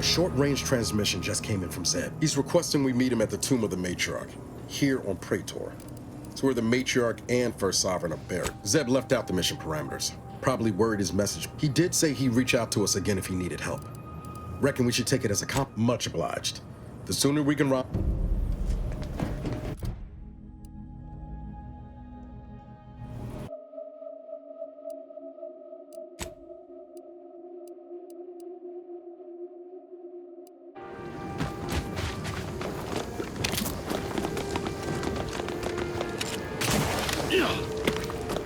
A short-range transmission just came in from Zeb. He's requesting we meet him at the tomb of the Matriarch, here on Praetor. It's where the Matriarch and First Sovereign are buried. Zeb left out the mission parameters. Probably worried his message. He did say he'd reach out to us again if he needed help. Reckon we should take it as a comp. Much obliged. The sooner we can rob...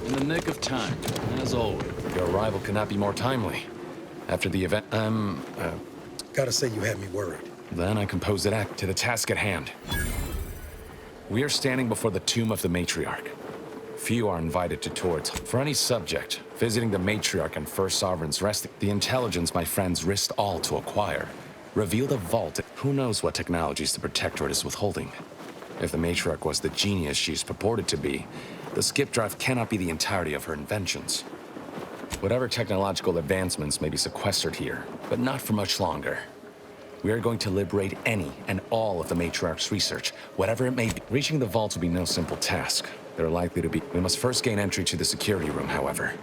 In the nick of time, as always. Your arrival could not be more timely. After the event, Gotta say you had me worried. Then I composed an act to the task at hand. We are standing before the tomb of the Matriarch. Few are invited to tours. For any subject, visiting the Matriarch and First Sovereign's resting, the intelligence my friends risked all to acquire, revealed a vault. Who knows what technologies the Protectorate is withholding? If the Matriarch was the genius she's purported to be, the skip drive cannot be the entirety of her inventions. Whatever technological advancements may be sequestered here, but not for much longer. We are going to liberate any and all of the Matriarch's research, whatever it may be. Reaching the vault will be no simple task. There are likely to be... We must first gain entry to the security room, however.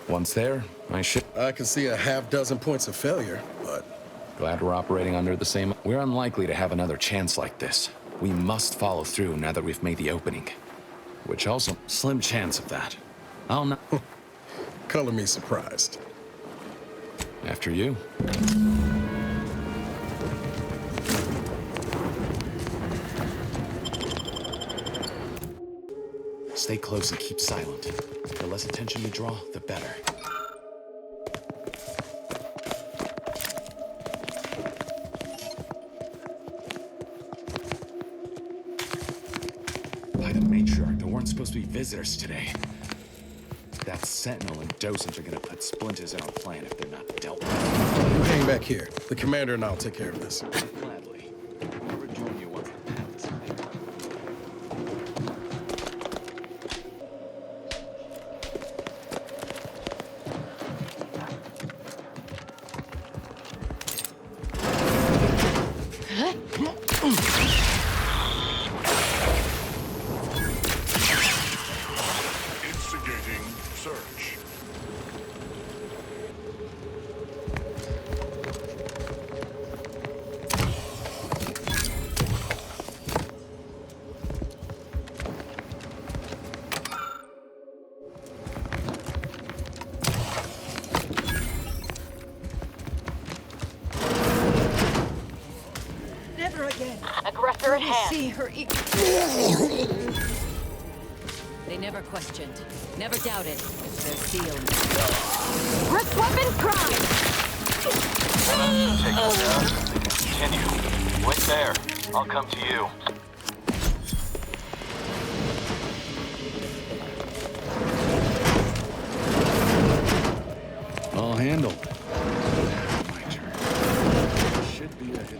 Once there, I can see a half-dozen points of failure, but... Glad we're operating under the same... We're unlikely to have another chance like this. We must follow through now that we've made the opening. Which also... Slim chance of that. I'll not... Color me surprised. After you. Stay close and keep silent. The less attention you draw, the better. By the Matriarch, there weren't supposed to be visitors today. That Sentinel and Dosage are gonna put splinters in our plan if they're not dealt with. You hang back here. The commander and I'll take care of this. Gladly. I'll rejoin you once the path is clear. Instigating search. Never again. Aggressor at hand. See her They never questioned, never doubted. They're sealed. Rip weapon prime! Take them down. Continue. Wait there. I'll come to you. All handled. My turn. Should be a hit.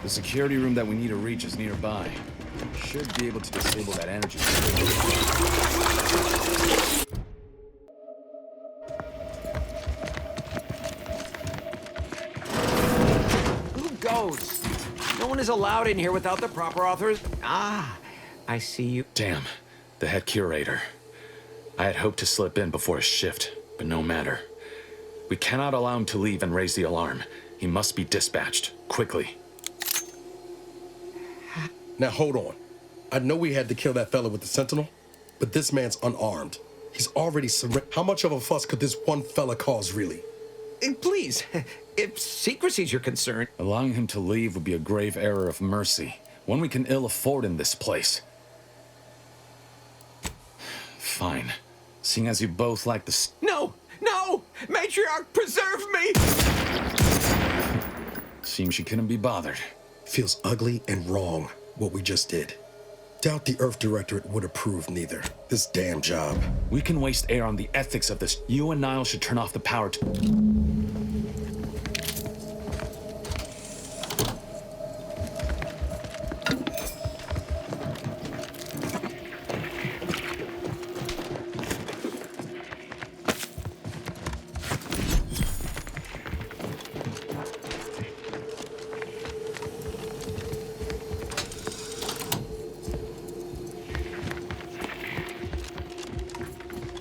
The security room that we need to reach is nearby. Should be able to disable that energy. Who goes? No one is allowed in here without the proper authorization. Ah, I see you. Damn, the head curator. I had hoped to slip in before his shift, but no matter. We cannot allow him to leave and raise the alarm. He must be dispatched, quickly. Now hold on. I know we had to kill that fella with the Sentinel, but this man's unarmed. He's already surrendered. How much of a fuss could this one fella cause, really? Please, if secrecy's your concern. Allowing him to leave would be a grave error of mercy, one we can ill afford in this place. Fine. Seeing as you both like the No! No! Matriarch, preserve me! Seems she couldn't be bothered. Feels ugly and wrong, what we just did. Doubt the Earth Directorate would approve neither. This damn job. We can waste air on the ethics of this. You and Niall should turn off the power to...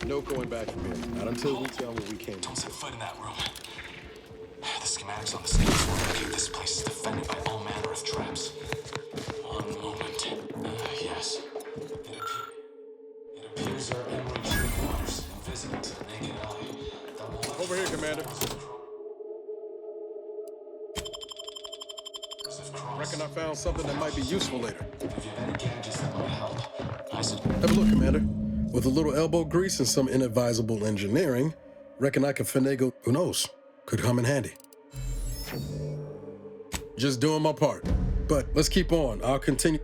No going back from here. Not until we tell what we came Don't to. set foot in that room. The schematics on the scans will indicate this place is defended by all manner of traps. One moment. Yes. It appears our emerald tree waters, invisible to the naked eye. Over here, Commander. Reckon I found something that might be useful later. If you have any gadgets that might help, I said... Have a look, Commander. With a little elbow grease and some inadvisable engineering, reckon I can finagle, who knows, could come in handy. Just doing my part. But let's keep on. I'll continue.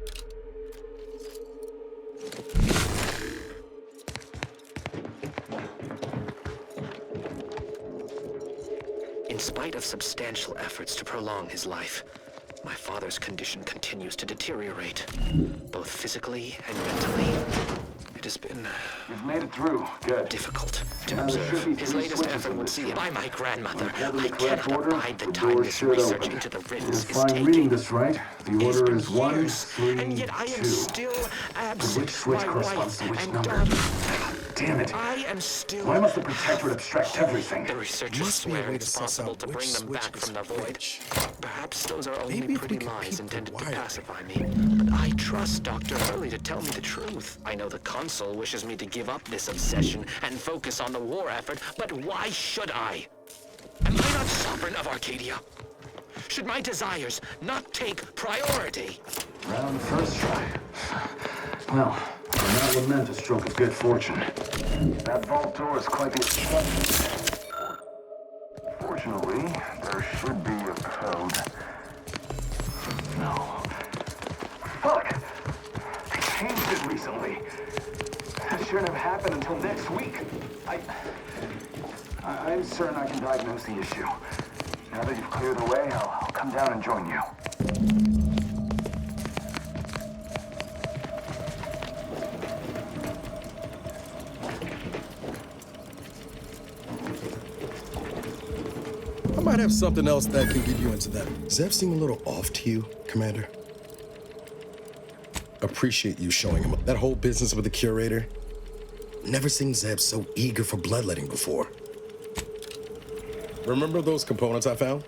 In spite of substantial efforts to prolong his life, my father's condition continues to deteriorate, both physically and mentally. It has been You've made it through. Good. difficult to Now, there should observe. be His three latest switches effort on would this see him door. by my grandmother. According I to correct cannot order, abide the the time door this should research open. into the rifts If is I'm taking. reading this right, the It has order been is 1, years, 3, and yet I am 2. still absent. Which switch my corresponds wife to which and number? daughter. Damn it. I am still. Why must the Protectorate abstract everything? The researchers Must be a swear way it's to suss possible out to which bring them switch back is from the void. which. Perhaps those are only Maybe if we pretty could lies keep the intended to wire. pacify me. But I trust Dr. Hurley to tell me the truth. I know the Consul wishes me to give up this obsession and focus on the war effort, but why should I? Am I not sovereign of Arcadia? Should my desires not take priority? Round first try. Well, I'm not lament a stroke of good fortune. That vault door is quite the exception. Fortunately, there should be a code. No. Fuck! They changed it recently. That shouldn't have happened until next week. I'm certain I can diagnose the issue. Now that you've cleared the way, I'll come down and join you. I might have something else that can get you into that. Does that seem a little off to you, Commander? Appreciate you showing him that whole business with the curator. Never seen Zeb so eager for bloodletting before. Remember those components I found?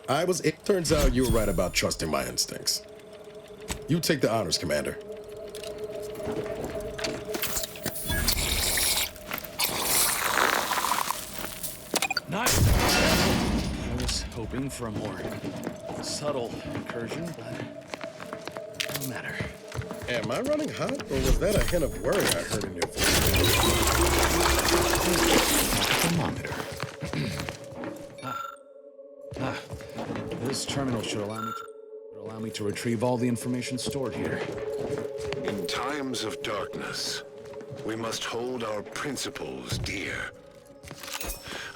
It turns out you were right about trusting my instincts. You take the honors, Commander. Nice! I was hoping for a more subtle incursion, but no matter. Am I running hot, or was that a hint of worry I heard in your voice? Thermometer. This terminal should allow me to retrieve all the information stored here. In times of darkness, we must hold our principles dear.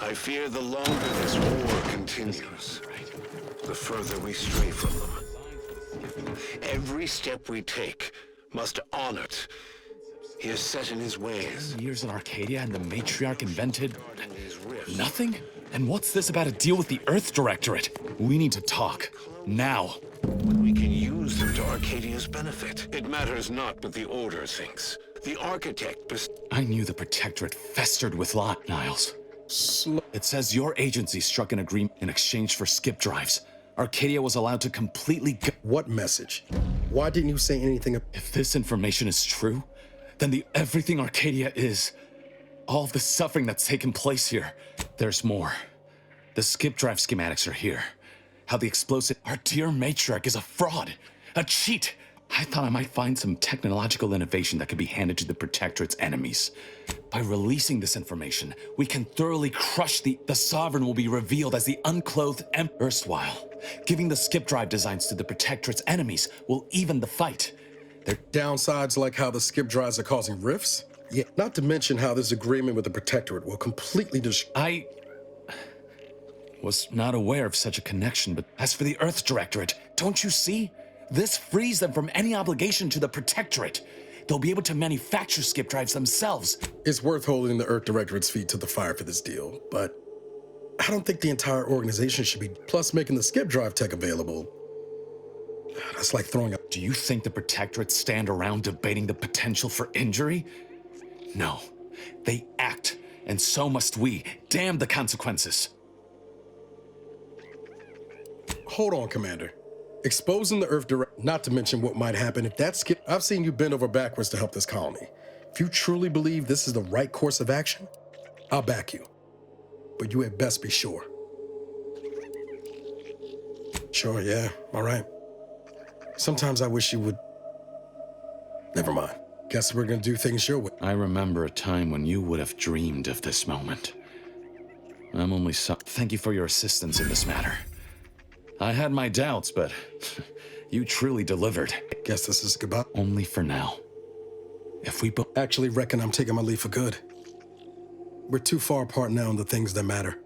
I fear the longer this war continues, the further we stray from them. Every step we take must honor it. He is set in his ways. Years in Arcadia and the Matriarch invented These rifts. nothing? And what's this about a deal with the Earth Directorate? We need to talk. Now. We can use them to Arcadia's benefit. It matters not what the Order thinks. The Architect I knew the Protectorate festered with lot, Niles. It says your agency struck an agreement in exchange for skip drives. Arcadia was allowed to completely What message? Why didn't you say anything? If this information is true, then everything Arcadia is, all of the suffering that's taken place here, there's more. The skip drive schematics are here. How the explosive... Our dear Matriarch is a fraud, a cheat. I thought I might find some technological innovation that could be handed to the Protectorate's enemies. By releasing this information, we can thoroughly crush the Sovereign will be revealed as the unclothed erstwhile. Giving the skip drive designs to the Protectorate's enemies will even the fight. Their downsides like how the skip drives are causing rifts? Yeah, not to mention how this agreement with the Protectorate will completely I was not aware of such a connection, but as for the Earth Directorate, don't you see? This frees them from any obligation to the Protectorate. They'll be able to manufacture skip drives themselves. It's worth holding the Earth Directorate's feet to the fire for this deal, but I don't think the entire organization should be. Plus, making the skip drive tech available, that's like throwing a... Do you think the Protectorate stand around debating the potential for injury? No. They act, and so must we. Damn the consequences. Hold on, Commander. Exposing the Earth Direct, not to mention what might happen if that skip... I've seen you bend over backwards to help this colony. If you truly believe this is the right course of action, I'll back you. But you had best be sure. Sure, yeah, all right. Sometimes I wish you would... Never mind. Guess we're gonna do things your way. I remember a time when you would have dreamed of this moment. I'm only Thank you for your assistance in this matter. I had my doubts, but you truly delivered. Guess this is goodbye. Only for now. If we both... Actually reckon I'm taking my leave for good. We're too far apart now in the things that matter.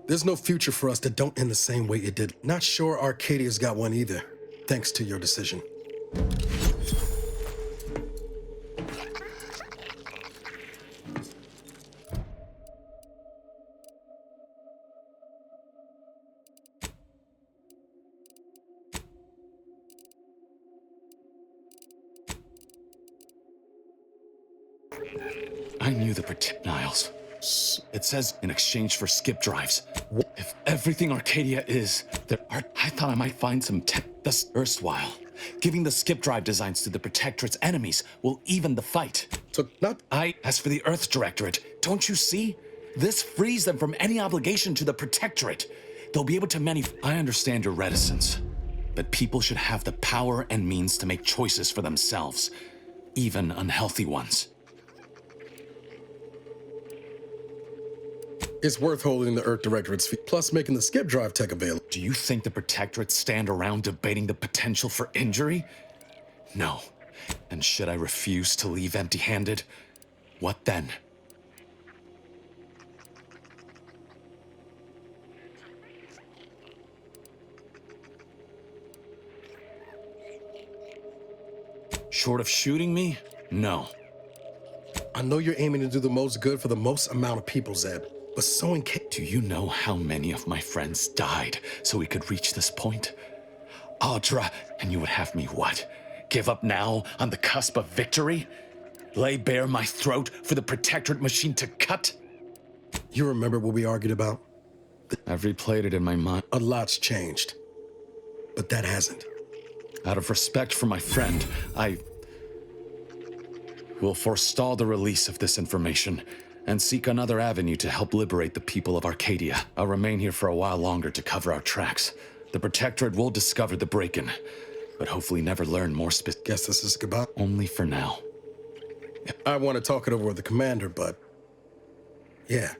There's no future for us that don't end the same way it did. Not sure Arcadia's got one either, thanks to your decision. I knew the Niles. It says in exchange for skip drives. If everything Arcadia is, I thought I might find some this erstwhile. Giving the skip drive designs to the Protectorate's enemies will even the fight. So not... As for the Earth Directorate, don't you see? This frees them from any obligation to the Protectorate. They'll be able to I understand your reticence, but people should have the power and means to make choices for themselves, even unhealthy ones. It's worth holding the Earth Directorate's feet, plus making the skip drive tech available. Do you think the Protectorate stand around debating the potential for injury? No. And should I refuse to leave empty-handed? What then? Short of shooting me? No. I know you're aiming to do the most good for the most amount of people, Zeb, but so in case... Do you know how many of my friends died so we could reach this point? Audra, and you would have me what? Give up now on the cusp of victory? Lay bare my throat for the Protectorate machine to cut? You remember what we argued about? I've replayed it in my mind. A lot's changed, but that hasn't. Out of respect for my friend, I will forestall the release of this information and seek another avenue to help liberate the people of Arcadia. I'll remain here for a while longer to cover our tracks. The Protectorate will discover the break-in, but hopefully never learn more Guess this is goodbye. Only for now. I want to talk it over with the commander, but... Yeah,